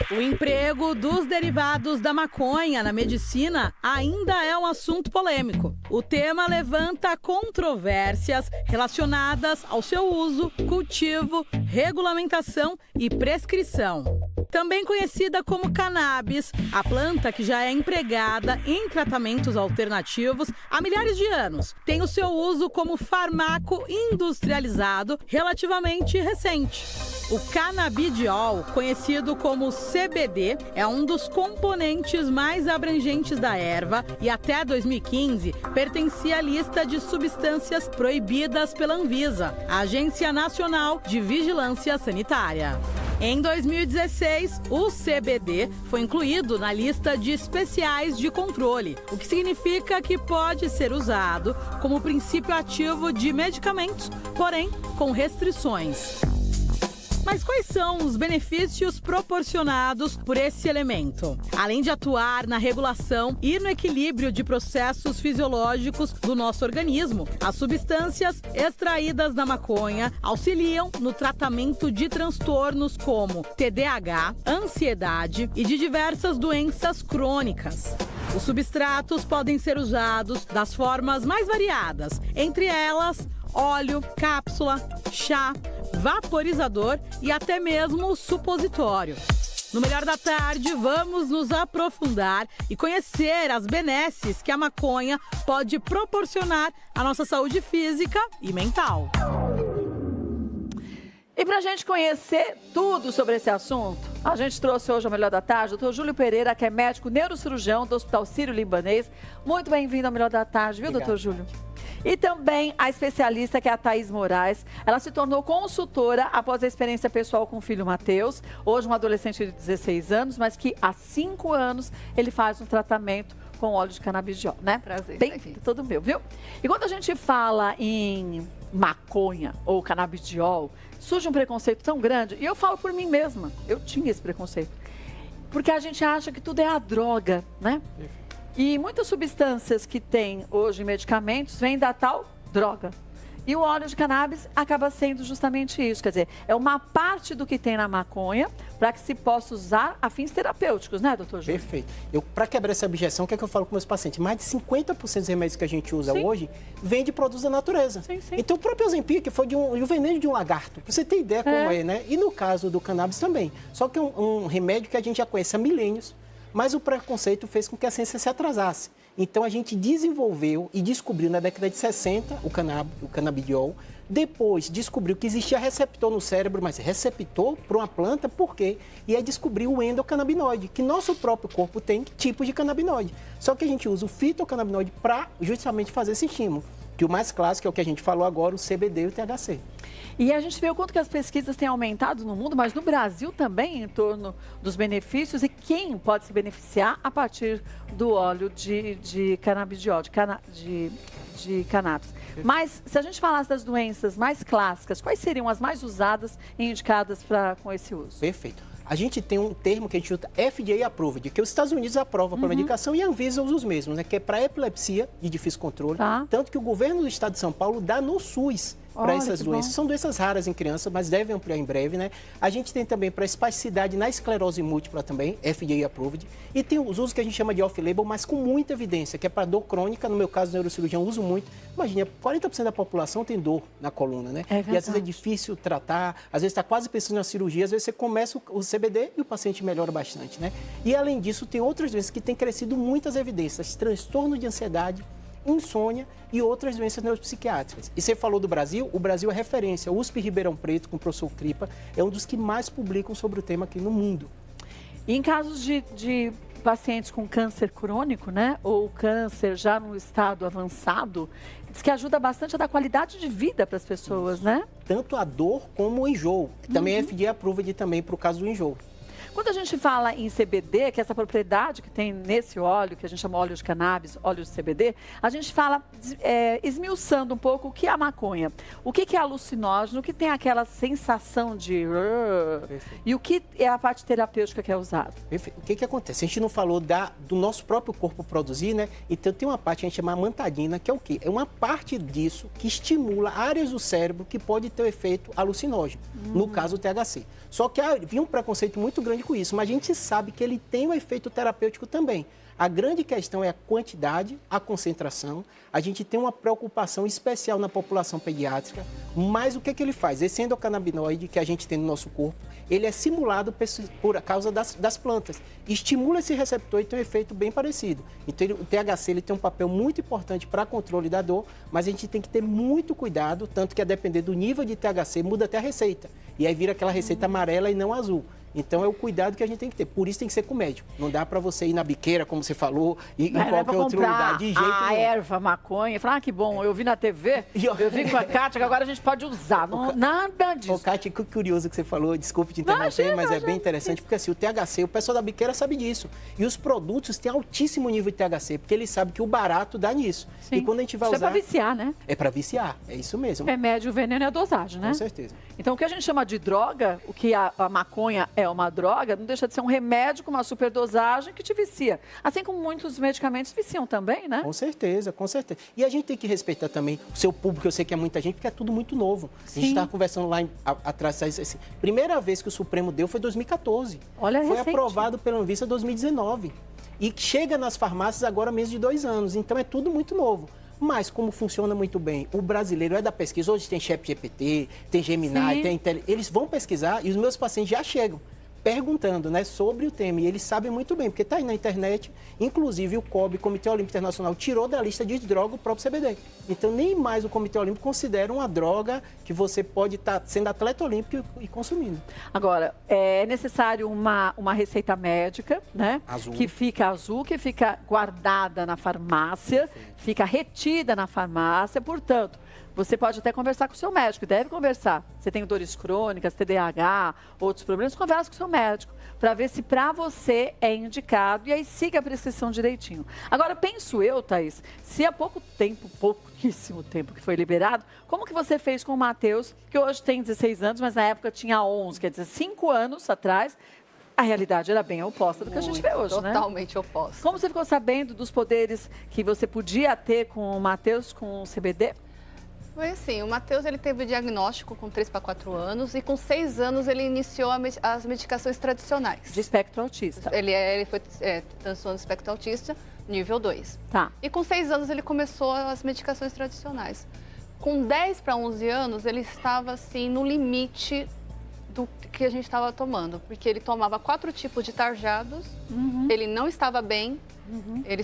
O emprego dos derivados da maconha na medicina ainda é um assunto polêmico. O tema levanta controvérsias relacionadas ao seu uso, cultivo, regulamentação e prescrição. Também conhecida como cannabis, a planta que já é empregada em tratamentos alternativos há milhares de anos, tem o seu uso como fármaco industrializado relativamente recente. O canabidiol, conhecido como CBD, é um dos componentes mais abrangentes da erva e até 2015 pertencia à lista de substâncias proibidas pela Anvisa, a Agência Nacional de Vigilância Sanitária. Em 2016, o CBD foi incluído na lista de especiais de controle, o que significa que pode ser usado como princípio ativo de medicamentos, porém com restrições. Mas quais são os benefícios proporcionados por esse elemento? Além de atuar na regulação e no equilíbrio de processos fisiológicos do nosso organismo, as substâncias extraídas da maconha auxiliam no tratamento de transtornos como TDAH, ansiedade e de diversas doenças crônicas. Os substratos podem ser usados das formas mais variadas, entre elas óleo, cápsula, chá, vaporizador e até mesmo supositório. No Melhor da Tarde, vamos nos aprofundar e conhecer as benesses que a maconha pode proporcionar à nossa saúde física e mental. E para a gente conhecer tudo sobre esse assunto, a gente trouxe hoje ao Melhor da Tarde o Dr. Júlio Pereira, que é médico neurocirurgião do Hospital Sírio-Libanês. Muito bem-vindo ao Melhor da Tarde, viu, Dr. Júlio? E também a especialista, que é a Thaís Moraes. Ela se tornou consultora após a experiência pessoal com o filho Matheus, hoje um adolescente de 16 anos, mas que há 5 anos ele faz um tratamento com óleo de canabidiol, né? Prazer. Bem, todo meu, viu? E quando a gente fala em maconha ou canabidiol, surge um preconceito tão grande, e eu falo por mim mesma, eu tinha esse preconceito, porque a gente acha que tudo é a droga, né? E muitas substâncias que tem hoje em medicamentos vêm da tal droga. E o óleo de cannabis acaba sendo justamente isso, quer dizer, é uma parte do que tem na maconha para que se possa usar a fins terapêuticos, né, doutor Júlio? Perfeito. Para quebrar essa objeção, o que é que eu falo com meus pacientes? Mais de 50% dos remédios que a gente usa hoje vem de produtos da natureza. Sim. Então, o próprio Ozempic foi de um veneno de um lagarto, pra você ter ideia como é, né? E no caso do cannabis também. Só que é um remédio que a gente já conhece há milênios, mas o preconceito fez com que a ciência se atrasasse. Então, a gente desenvolveu e descobriu na década de 60 o canabidiol. Depois, descobriu que existia receptor no cérebro, mas receptor para uma planta, por quê? E aí descobriu o endocannabinoide, que nosso próprio corpo tem tipos de canabinoide. Só que a gente usa o fitocannabinoide para justamente fazer esse estímulo. Que o mais clássico é o que a gente falou agora, o CBD e o THC. E a gente vê o quanto que as pesquisas têm aumentado no mundo, mas no Brasil também, em torno dos benefícios e quem pode se beneficiar a partir do óleo de canabidiol, de cannabis. Mas, se a gente falasse das doenças mais clássicas, quais seriam as mais usadas e indicadas com esse uso? Perfeito. A gente tem um termo que a gente usa FDA approved, que os Estados Unidos aprovam para medicação e a Anvisa usa os mesmos, né? Que é para epilepsia de difícil controle. Tanto que o governo do estado de São Paulo dá no SUS para essas doenças. São doenças raras em crianças, mas devem ampliar em breve, né? A gente tem também para espasticidade na esclerose múltipla também, FDA approved. E tem os usos que a gente chama de off-label, mas com muita evidência, que é para dor crônica. No meu caso, neurocirurgião, uso muito. Imagina, 40% da população tem dor na coluna, né? E às vezes é difícil tratar, às vezes está quase pensando na cirurgia, às vezes você começa o CBD e o paciente melhora bastante, né? E além disso, tem outras doenças que têm crescido muitas evidências, transtorno de ansiedade, insônia e outras doenças neuropsiquiátricas. E você falou do Brasil, o Brasil é referência. O USP Ribeirão Preto, com o professor Cripa, é um dos que mais publicam sobre o tema aqui no mundo. E em casos de pacientes com câncer crônico, né, ou câncer já no estado avançado, diz que ajuda bastante a dar qualidade de vida para as pessoas, né? Tanto a dor como o enjoo, que também é FDA approved também para o caso do enjoo. Quando a gente fala em CBD, que é essa propriedade que tem nesse óleo, que a gente chama óleo de cannabis, óleo de CBD, a gente fala esmiuçando um pouco o que é a maconha. O que é alucinógeno, o que tem aquela sensação de... E o que é a parte terapêutica que é usada? O que acontece? A gente não falou do nosso próprio corpo produzir, né? Então tem uma parte que a gente chama amantadina, que é o quê? É uma parte disso que estimula áreas do cérebro que pode ter um efeito alucinógeno, no caso o THC. Só que havia um preconceito muito grande com isso, mas a gente sabe que ele tem um efeito terapêutico também. A grande questão é a quantidade, a concentração. A gente tem uma preocupação especial na população pediátrica, mas o que ele faz? Esse endocannabinoide que a gente tem no nosso corpo, ele é simulado por causa das plantas. Estimula esse receptor e tem um efeito bem parecido. Então, o THC ele tem um papel muito importante para controle da dor, mas a gente tem que ter muito cuidado, tanto que a depender do nível de THC, muda até a receita. E aí vira aquela receita amarela e não azul. Então, é o cuidado que a gente tem que ter. Por isso tem que ser com o médico. Não dá para você ir na biqueira, como você falou, e em qualquer outra lugar, de jeito nenhum. A erva, maconha. Falar, que bom, eu vi na TV, eu vi com a Kátia, que agora a gente pode usar. Não, nada disso. Ô, Kátia, que curioso que você falou, desculpe te interromper, mas é bem interessante, porque assim, o THC, o pessoal da biqueira sabe disso. E os produtos têm altíssimo nível de THC, porque eles sabem que o barato dá nisso. Sim. E quando a gente vai usar... é para viciar, né? É para viciar, é isso mesmo. O remédio, o veneno é a dosagem, né? Com certeza. Então, o que a gente chama de droga, o que a maconha é uma droga, não deixa de ser um remédio com uma superdosagem que te vicia. Assim como muitos medicamentos viciam também, né? Com certeza, com certeza. E a gente tem que respeitar também o seu público, eu sei que é muita gente, porque é tudo muito novo. Sim. A gente estava conversando lá atrás, assim, primeira vez que o Supremo deu foi em 2014. Olha, foi recente. aprovado pela Anvisa em 2019. E chega nas farmácias agora menos de 2 anos. Então é tudo muito novo. Mas como funciona muito bem, o brasileiro é da pesquisa. Hoje tem ChatGPT, tem Gemini, tem Intel. Eles vão pesquisar e os meus pacientes já chegam perguntando, né, sobre o tema. E eles sabem muito bem, porque está aí na internet. Inclusive o COB, Comitê Olímpico Internacional, tirou da lista de droga o próprio CBD. Então nem mais o Comitê Olímpico considera uma droga que você pode estar sendo atleta olímpico e consumindo. Agora, é necessário uma receita médica, né? Azul. Que fica azul, que fica guardada na farmácia, fica retida na farmácia, portanto, você pode até conversar com o seu médico, deve conversar. Você tem dores crônicas, TDAH, outros problemas, conversa com o seu médico para ver se para você é indicado e aí siga a prescrição direitinho. Agora, penso eu, Thaís, se há pouquíssimo tempo que foi liberado, como que você fez com o Matheus, que hoje tem 16 anos, mas na época tinha 11, quer dizer, 5 anos atrás, a realidade era bem oposta do que a gente vê hoje, né? Totalmente oposta. Como você ficou sabendo dos poderes que você podia ter com o Matheus, com o CBD? Foi assim, o Matheus ele teve o diagnóstico com 3 para 4 anos e com 6 anos ele iniciou as medicações tradicionais. De espectro autista. Ele foi transtorno de espectro autista, nível 2. Tá. E com 6 anos ele começou as medicações tradicionais. Com 10 para 11 anos ele estava assim no limite do que a gente estava tomando, porque ele tomava 4 tipos de tarjados, ele não estava bem, ele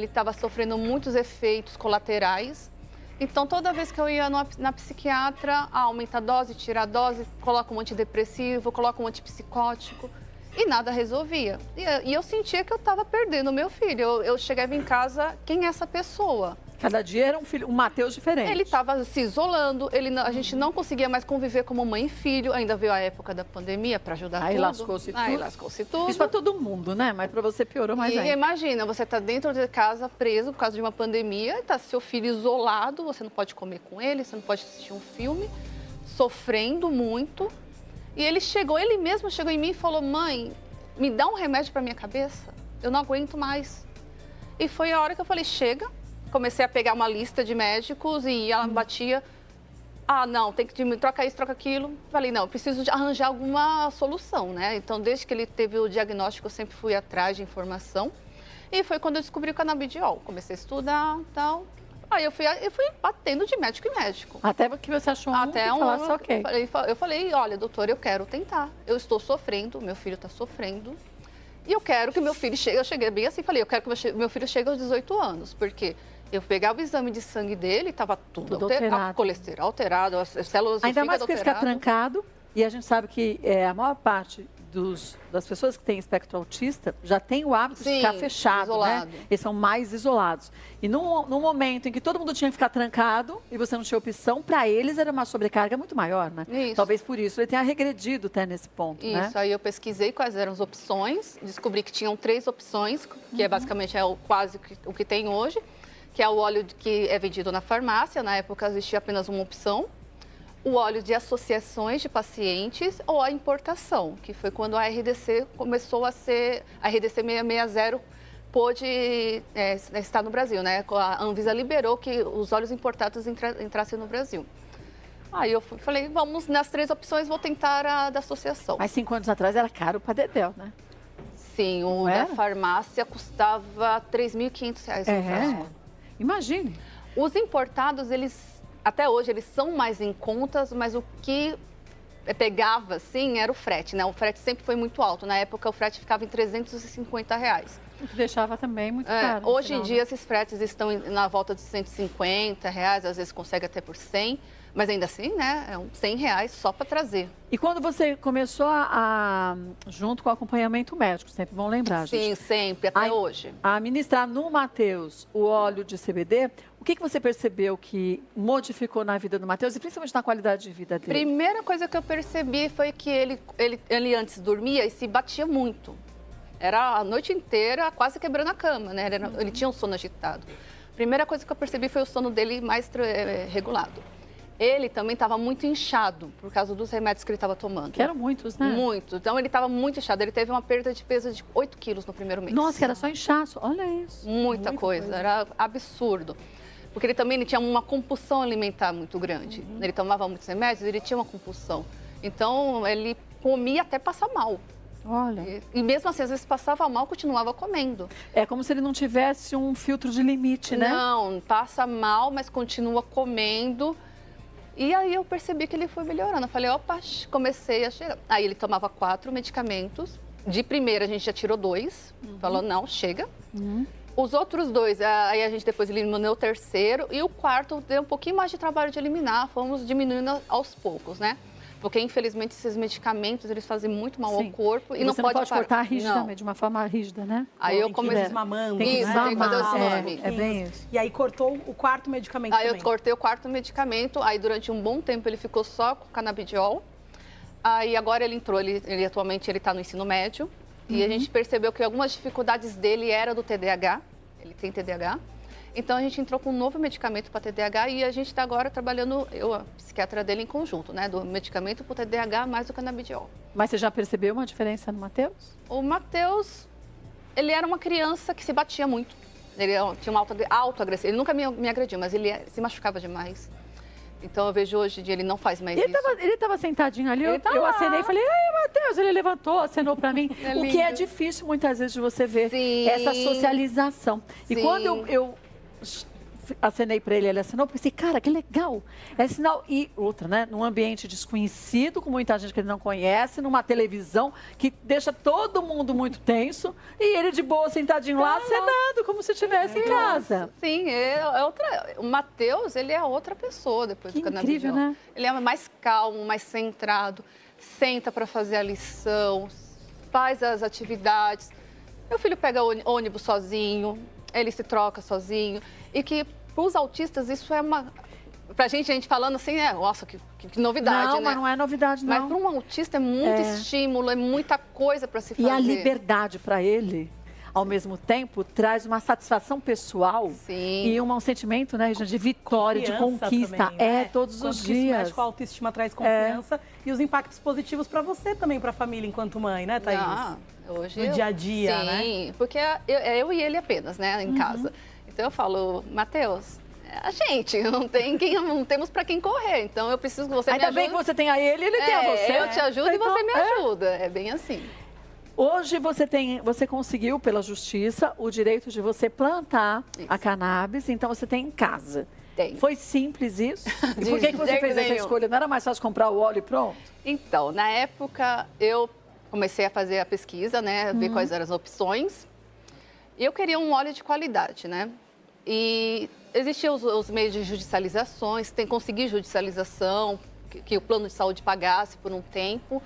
estava sofrendo muitos efeitos colaterais. Então, toda vez que eu ia na psiquiatra, aumenta a dose, tira a dose, coloca um antidepressivo, coloca um antipsicótico e nada resolvia. E eu sentia que eu estava perdendo o meu filho. Eu chegava em casa, quem é essa pessoa? Cada dia era um Matheus diferente. Ele estava se isolando, a gente não conseguia mais conviver como mãe e filho. Ainda veio a época da pandemia para ajudar tudo. Aí lascou-se tudo. Isso para todo mundo, né? Mas para você piorou mais ainda. E imagina, você está dentro de casa preso por causa de uma pandemia, está seu filho isolado, você não pode comer com ele, você não pode assistir um filme, sofrendo muito. E ele mesmo chegou em mim e falou: mãe, me dá um remédio para minha cabeça, eu não aguento mais. E foi a hora que eu falei: chega. Comecei a pegar uma lista de médicos e ela batia: ah, não, tem que trocar isso, troca aquilo. Falei: não, preciso arranjar alguma solução, né? Então, desde que ele teve o diagnóstico, eu sempre fui atrás de informação. E foi quando eu descobri o canabidiol. Comecei a estudar e tal. Aí eu fui batendo de médico em médico. Até que você achou falasse ok. Eu falei: olha, doutor, eu quero tentar. Eu estou sofrendo, meu filho está sofrendo. E eu quero que meu filho chegue. Eu cheguei bem assim, falei: eu quero que meu filho chegue aos 18 anos. Porque eu pegava o exame de sangue dele, estava tudo alterado. Colesterol alterado, as células do ainda fígado mais porque fica trancado. E a gente sabe que a maior parte das pessoas que têm espectro autista já têm o hábito de ficar fechado, isolado. né? Eles são mais isolados. E num momento em que todo mundo tinha que ficar trancado e você não tinha opção, para eles era uma sobrecarga muito maior, né? Isso. Talvez por isso ele tenha regredido até nesse ponto, né? Isso, aí eu pesquisei quais eram as opções, descobri que tinham 3 opções, que é basicamente quase o que tem hoje, que é o óleo que é vendido na farmácia, na época existia apenas uma opção, o óleo de associações de pacientes ou a importação, que foi quando a RDC começou a ser, a RDC 660 pôde estar no Brasil, né? A Anvisa liberou que os óleos importados entrassem no Brasil. Aí eu falei, vamos nas 3 opções, vou tentar a da associação. Mas 5 anos atrás era caro para dedéu, né? Sim, o da farmácia custava R$ 3.500. Imagine. Os importados, até hoje, eles são mais em contas, mas o que pegava, assim, era o frete, né? O frete sempre foi muito alto. Na época, o frete ficava em R$350. O que deixava também muito caro. Hoje em dia, esses fretes estão na volta de R$150, às vezes consegue até por 100, mas ainda assim, né, é R$100 só para trazer. E quando você começou junto com o acompanhamento médico, sempre bom lembrar, gente. Sim, sempre, até hoje. A ministrar no Matheus o óleo de CBD, o que você percebeu que modificou na vida do Matheus e principalmente na qualidade de vida dele? Primeira coisa que eu percebi foi que ele antes dormia e se batia muito. Era a noite inteira quase quebrando a cama, né? Ele tinha um sono agitado. Primeira coisa que eu percebi foi o sono dele mais regulado. Ele também estava muito inchado por causa dos remédios que ele estava tomando. Que eram muitos, né? Muito. Então ele estava muito inchado. Ele teve uma perda de peso de 8 quilos no primeiro mês. Nossa, que era só inchaço. Olha isso. Muita coisa. Era absurdo. Porque ele tinha uma compulsão alimentar muito grande. Ele tomava muitos remédios, ele tinha uma compulsão. Então ele comia até passar mal. Olha. E mesmo assim, às vezes passava mal, continuava comendo. É como se ele não tivesse um filtro de limite, né? Não, passa mal, mas continua comendo. E aí eu percebi que ele foi melhorando. Eu falei, opa, comecei a chegar. Aí ele tomava 4 medicamentos. De primeira a gente já tirou 2. Falou, não, chega. Os outros 2, aí a gente depois eliminou o terceiro. E o quarto deu um pouquinho mais de trabalho de eliminar. Fomos diminuindo aos poucos, né? Porque, infelizmente, esses medicamentos, eles fazem muito mal ao corpo. E não você pode não pode cortar rigidamente, de uma forma rígida, né? Aí eu comecei... desmamando, tem que Isso, desmamar, tem que fazer o desmame. É bem isso. E aí cortou o 4º medicamento Aí também. eu cortei o 4º medicamento, aí durante um bom tempo ele ficou só com canabidiol. Aí agora ele entrou, atualmente ele está no ensino médio. E a gente percebeu que algumas dificuldades dele era do TDAH, ele tem TDAH. Então a gente entrou com um novo medicamento para TDAH e a gente está agora trabalhando, a psiquiatra dele em conjunto, né? Do medicamento para o TDAH mais o canabidiol. Mas você já percebeu uma diferença no Matheus? O Matheus, ele era uma criança que se batia muito. Ele tinha uma autoagressão. Ele nunca me agrediu, mas ele se machucava demais. Então eu vejo hoje em dia ele não faz mais isso. Ele estava sentadinho ali, eu lá. acenei e falei, ai, Matheus, ele levantou, acenou para mim. É o que é difícil muitas vezes de você ver essa socialização. E quando eu acenei para ele acenou, eu pensei, cara, que legal. É sinal. E outra, né? Num ambiente desconhecido, com muita gente que ele não conhece, numa televisão que deixa todo mundo muito tenso, e ele de boa, sentadinho lá, acenando, como se estivesse em casa. Sim, o Matheus, ele é outra pessoa depois do canabidiol. Incrível, né? Ele é mais calmo, mais centrado, senta para fazer a lição, faz as atividades. Meu filho pega ônibus sozinho, ele se troca sozinho. E que, para os autistas, isso é uma... Pra gente falando assim, nossa, que novidade, não, né? Mas não é novidade, não. Mas para um autista é muito estímulo, é muita coisa para se fazer. E a liberdade para ele, ao mesmo tempo, traz uma satisfação pessoal e um sentimento, né, de vitória, de conquista. Também, né? Todos os dias. Isso mexe com a autoestima, traz confiança e os impactos positivos para você também, para a família enquanto mãe, né, Thaís? Hoje no dia a dia, né? Sim, porque eu e ele apenas, né, em casa. Então eu falo, Matheus, a gente não temos para quem correr, então eu preciso que você me ajude. Ainda bem que você tem a ele tem a você. Eu te ajudo e você me ajuda. É bem assim. Hoje você conseguiu, pela justiça, o direito de você plantar a cannabis, então você tem em casa. Tem. Foi simples isso? E por que você fez essa escolha? Não era mais fácil comprar o óleo e pronto? Então, na época, eu comecei a fazer a pesquisa, né? Ver quais eram as opções. E eu queria um óleo de qualidade, né? E existiam os meios de judicializações, conseguir judicialização, que o plano de saúde pagasse por um tempo.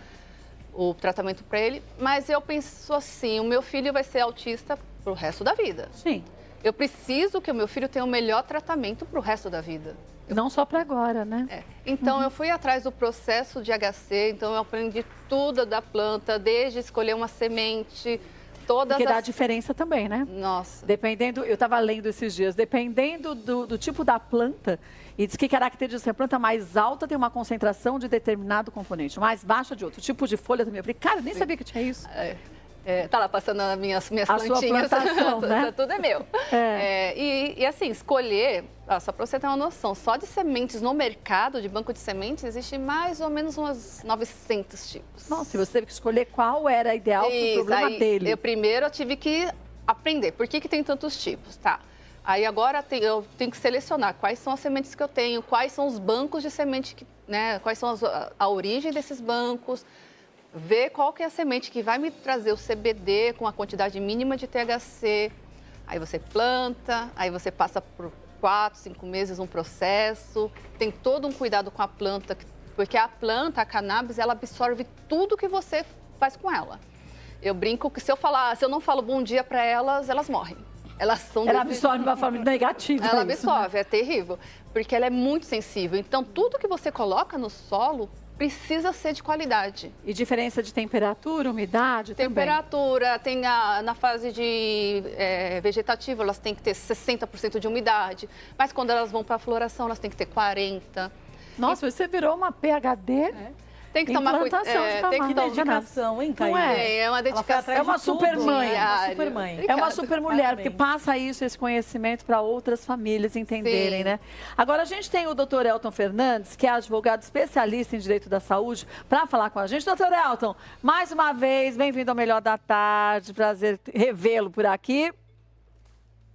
o tratamento para ele, mas eu penso assim, o meu filho vai ser autista pro resto da vida. Sim. Eu preciso que o meu filho tenha o melhor tratamento pro resto da vida. Não só para agora, né? Então, eu fui atrás do processo de HC, então eu aprendi tudo da planta, desde escolher uma semente, todas Porque dá diferença também, né? Nossa. Dependendo, eu estava lendo esses dias, dependendo do tipo da planta, e diz que caracteriza a planta mais alta tem uma concentração de determinado componente, mais baixa de outro. Tipo de folha também. Eu falei, cara, eu nem sabia que tinha isso. Tá lá passando as minhas a plantinhas. Sua plantação, né? Tudo é meu. E assim, escolher, só para você ter uma noção, só de sementes no mercado, de banco de sementes, existe mais ou menos umas 900 tipos. Nossa, e você teve que escolher qual era ideal para o problema dele. Primeiro eu tive que aprender por que tem tantos tipos, tá? Aí agora eu tenho que selecionar quais são as sementes que eu tenho, quais são os bancos de semente, né? Quais são a origem desses bancos, ver qual que é a semente que vai me trazer o CBD com a quantidade mínima de THC. Aí você planta, aí você passa por 4, 5 meses um processo. Tem todo um cuidado com a planta, porque a planta, a cannabis, ela absorve tudo que você faz com ela. Eu brinco que se eu não falo bom dia para elas, elas morrem. Ela absorve de uma forma negativa. Ela absorve, é terrível, porque ela é muito sensível. Então, tudo que você coloca no solo precisa ser de qualidade. E diferença de temperatura, umidade temperatura, tem na fase de vegetativa, elas têm que ter 60% de umidade, mas quando elas vão para a floração, elas têm que ter 40%. Nossa, você virou uma PhD? Tem que tomar cuidado. Tem que ter dedicação, hein, Caio? É uma dedicação. É uma super mãe. É uma super mulher, porque passa esse conhecimento para outras famílias entenderem, né? Agora, a gente tem o Dr. Elton Fernandes, que é advogado especialista em direito da saúde, para falar com a gente. Dr. Elton, mais uma vez, bem-vindo ao Melhor da Tarde. Prazer revê-lo por aqui.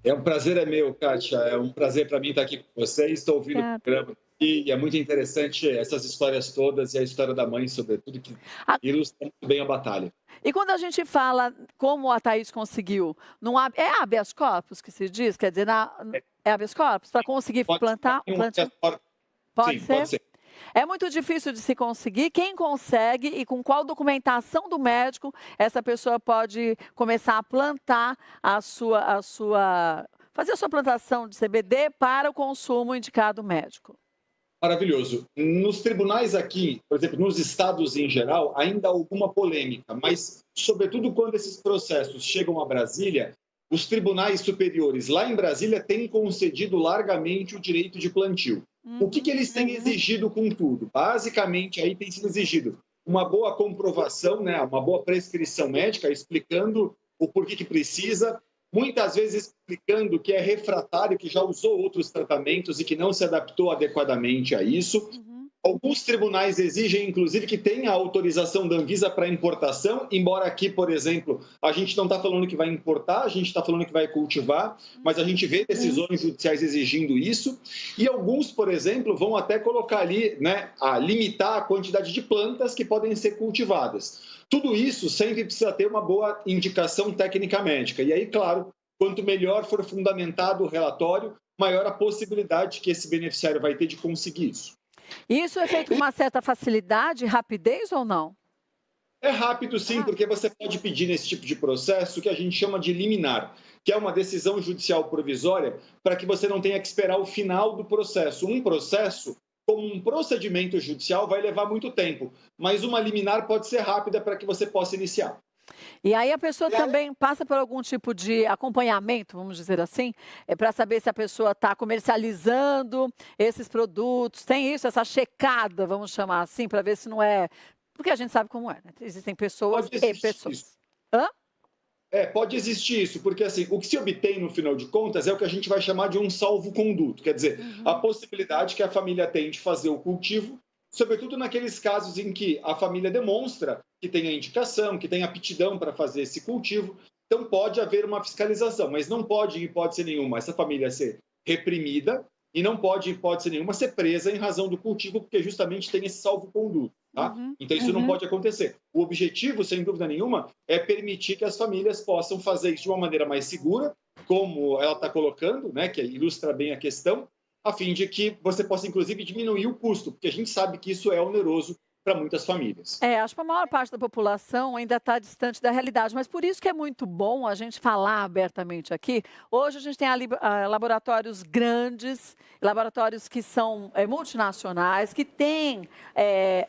É um prazer meu, Kátia. É um prazer para mim estar aqui com vocês. Estou ouvindo o programa. E é muito interessante essas histórias todas e a história da mãe, sobretudo, que ilustra muito bem a batalha. E quando a gente fala como a Thaís conseguiu, é habeas corpus que se diz? Quer dizer, é habeas corpus? Para conseguir plantar? Pode ser? É muito difícil de se conseguir. Quem consegue e com qual documentação do médico essa pessoa pode começar a plantar fazer a sua plantação de CBD para o consumo indicado médico? Maravilhoso. Nos tribunais aqui, por exemplo, nos estados em geral, ainda há alguma polêmica, mas, sobretudo, quando esses processos chegam a Brasília, os tribunais superiores lá em Brasília têm concedido largamente o direito de plantio. O que eles têm exigido com tudo? Basicamente, aí tem sido exigido uma boa comprovação, né, uma boa prescrição médica, explicando o porquê que precisa, muitas vezes explicando que é refratário, que já usou outros tratamentos e que não se adaptou adequadamente a isso. Alguns tribunais exigem, inclusive, que tenha autorização da Anvisa para importação, embora aqui, por exemplo, a gente não está falando que vai importar, a gente está falando que vai cultivar, mas a gente vê decisões judiciais exigindo isso. E alguns, por exemplo, vão até colocar ali, né, a limitar a quantidade de plantas que podem ser cultivadas. Tudo isso sempre precisa ter uma boa indicação técnica médica. E aí, claro, quanto melhor for fundamentado o relatório, maior a possibilidade que esse beneficiário vai ter de conseguir isso. Isso é feito com uma certa facilidade, rapidez ou não? É rápido, sim, porque você pode pedir nesse tipo de processo o que a gente chama de liminar, que é uma decisão judicial provisória para que você não tenha que esperar o final do processo. Um processo, como um procedimento judicial, vai levar muito tempo, mas uma liminar pode ser rápida para que você possa iniciar. E aí a pessoa também passa por algum tipo de acompanhamento, vamos dizer assim, para saber se a pessoa está comercializando esses produtos, tem isso, essa checada, vamos chamar assim, para ver se não é... Porque a gente sabe como é, né? Existem pessoas e pessoas. Hã? Pode existir isso, porque assim, o que se obtém no final de contas é o que a gente vai chamar de um salvo-conduto, quer dizer, a possibilidade que a família tem de fazer o cultivo, sobretudo naqueles casos em que a família demonstra que tem a indicação, que tem aptidão para fazer esse cultivo. Então, pode haver uma fiscalização, mas não pode, em hipótese nenhuma, essa família ser reprimida e não pode, em hipótese nenhuma, ser presa em razão do cultivo, porque justamente tem esse salvo-conduto. Tá? Então, isso não pode acontecer. O objetivo, sem dúvida nenhuma, é permitir que as famílias possam fazer isso de uma maneira mais segura, como ela está colocando, né, que ilustra bem a questão, a fim de que você possa, inclusive, diminuir o custo, porque a gente sabe que isso é oneroso para muitas famílias. Acho que a maior parte da população ainda está distante da realidade, mas por isso que é muito bom a gente falar abertamente aqui. Hoje a gente tem laboratórios grandes, laboratórios que são multinacionais, que têm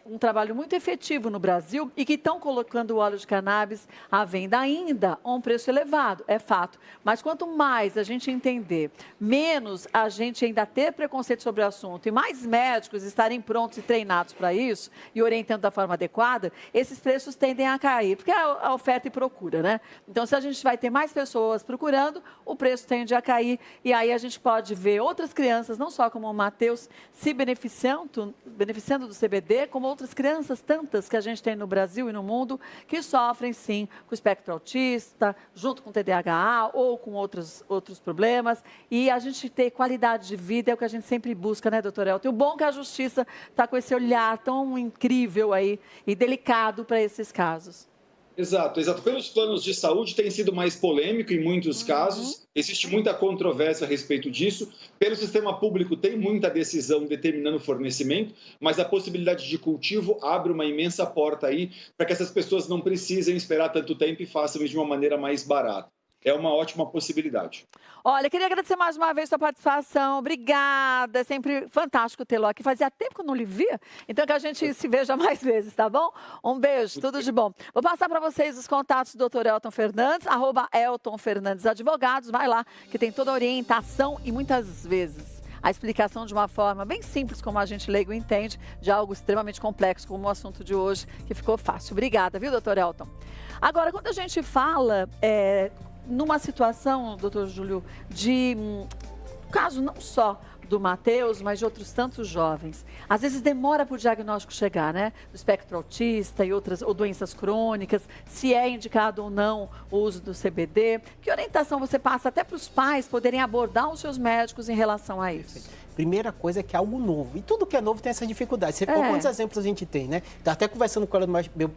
um trabalho muito efetivo no Brasil e que estão colocando o óleo de cannabis à venda ainda a um preço elevado, é fato. Mas quanto mais a gente entender, menos a gente ainda ter preconceito sobre o assunto e mais médicos estarem prontos e treinados para isso e orientando da forma adequada, esses preços tendem a cair, porque é a oferta e procura, né? Então, se a gente vai ter mais pessoas procurando, o preço tende a cair e aí a gente pode ver outras crianças, não só como o Matheus, se beneficiando do CBD, como outras crianças tantas que a gente tem no Brasil e no mundo, que sofrem, sim, com o espectro autista, junto com TDAH ou com outros problemas. E a gente ter qualidade de vida é o que a gente sempre busca, né, doutor Elton? O bom é que a justiça está com esse olhar tão incrível aí e delicado para esses casos. Exato. Pelos planos de saúde tem sido mais polêmico em muitos casos, existe muita controvérsia a respeito disso. Pelo sistema público tem muita decisão determinando o fornecimento, mas a possibilidade de cultivo abre uma imensa porta aí para que essas pessoas não precisem esperar tanto tempo e façam isso de uma maneira mais barata. É uma ótima possibilidade. Olha, queria agradecer mais uma vez a sua participação. Obrigada. É sempre fantástico tê-lo aqui. Fazia tempo que eu não lhe via, então que a gente se veja mais vezes, tá bom? Um beijo, tudo de bom. Vou passar para vocês os contatos do Dr. Elton Fernandes, @Elton Fernandes Advogados. Vai lá, que tem toda a orientação e muitas vezes a explicação de uma forma bem simples, como a gente leigo entende, de algo extremamente complexo, como o assunto de hoje, que ficou fácil. Obrigada, viu, doutor Elton? Agora, quando a gente fala numa situação, doutor Júlio, de caso não só do Matheus, mas de outros tantos jovens. Às vezes demora para o diagnóstico chegar, né? Do espectro autista e outras ou doenças crônicas, se é indicado ou não o uso do CBD. Que orientação você passa até para os pais poderem abordar os seus médicos em relação a isso? Primeira coisa é que é algo novo. E tudo que é novo tem essa dificuldade. Você quantos exemplos a gente tem, né? Tá até conversando com ela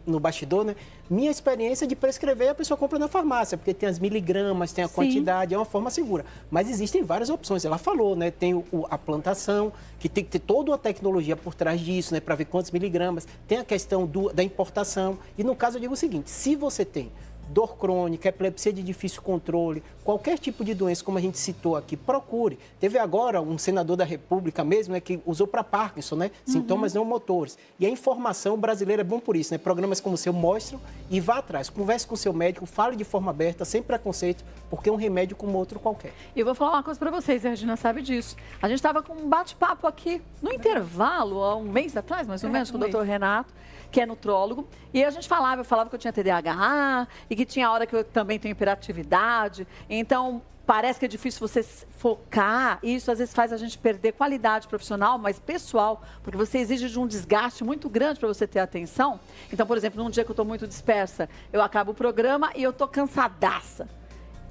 no bastidor, né? Minha experiência de prescrever, a pessoa compra na farmácia, porque tem as miligramas, tem a quantidade, é uma forma segura. Mas existem várias opções. Ela falou, né? Tem a plantação, que tem que ter toda uma tecnologia por trás disso, né? Para ver quantos miligramas. Tem a questão da importação. E no caso eu digo o seguinte, se você tem dor crônica, epilepsia de difícil controle, qualquer tipo de doença, como a gente citou aqui, procure. Teve agora um senador da República mesmo, né, que usou para Parkinson, né? Sintomas não motores. E a informação brasileira é bom por isso, né? Programas como o seu mostram e vá atrás. Converse com o seu médico, fale de forma aberta, sem preconceito, porque é um remédio como outro qualquer. E eu vou falar uma coisa para vocês, a Regina sabe disso. A gente estava com um bate-papo aqui no intervalo, há um mês atrás, mais ou menos, com o doutor Renato, que é nutrólogo, e a gente falava, eu falava que eu tinha TDAH e que tinha hora que eu também tenho hiperatividade, então parece que é difícil você focar, e isso às vezes faz a gente perder qualidade profissional, mas pessoal, porque você exige de um desgaste muito grande para você ter atenção. Então, por exemplo, num dia que eu estou muito dispersa, eu acabo o programa e eu estou cansadaça,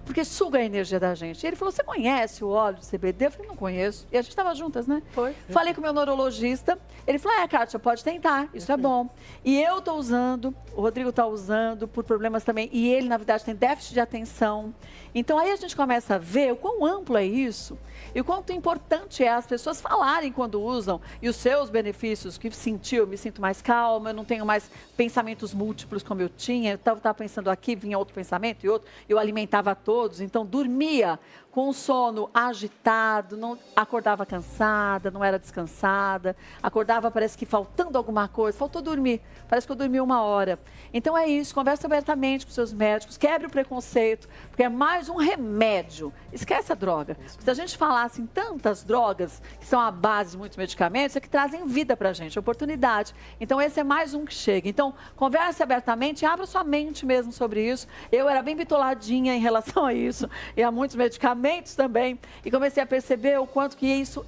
porque suga a energia da gente. E ele falou, você conhece o óleo de CBD? Eu falei, não conheço. E a gente estava juntas, né? Foi. Falei com o meu neurologista. Ele falou, Kátia, pode tentar, isso é bom. E eu estou usando, o Rodrigo está usando por problemas também. E ele, na verdade, tem déficit de atenção. Então, aí a gente começa a ver o quão amplo é isso e o quanto importante é as pessoas falarem quando usam e os seus benefícios, que eu me sinto mais calma, eu não tenho mais pensamentos múltiplos como eu tinha. Eu estava pensando aqui, vinha outro pensamento e outro, eu alimentava todos, então dormia com o sono agitado, não acordava cansada, não era descansada, acordava parece que faltando alguma coisa, faltou dormir, parece que eu dormi 1 hora. Então é isso, converse abertamente com seus médicos, quebre o preconceito, porque é mais um remédio, esquece a droga. Se a gente falasse em tantas drogas, que são a base de muitos medicamentos, é que trazem vida pra gente, oportunidade. Então esse é mais um que chega. Então converse abertamente, abra sua mente mesmo sobre isso. Eu era bem bitoladinha em relação a isso, e a muitos medicamentos também, e comecei a perceber o quanto que isso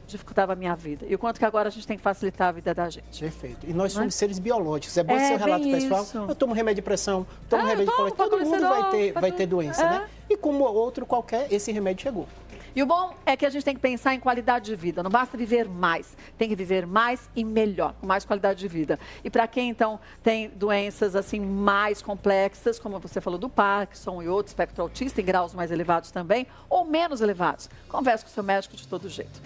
dificultava a minha vida, e o quanto que agora a gente tem que facilitar a vida da gente. Perfeito. E nós somos seres biológicos. É bom seu relato pessoal. Isso. Eu tomo remédio de pressão, tomo remédio de colesterol. Todo mundo vai ter doença, né? E como outro qualquer, esse remédio chegou. E o bom é que a gente tem que pensar em qualidade de vida. Não basta viver mais, tem que viver mais e melhor, com mais qualidade de vida. E para quem, então, tem doenças assim mais complexas, como você falou do Parkinson e outros, espectro autista, em graus mais elevados também, ou menos elevados, converse com o seu médico de todo jeito.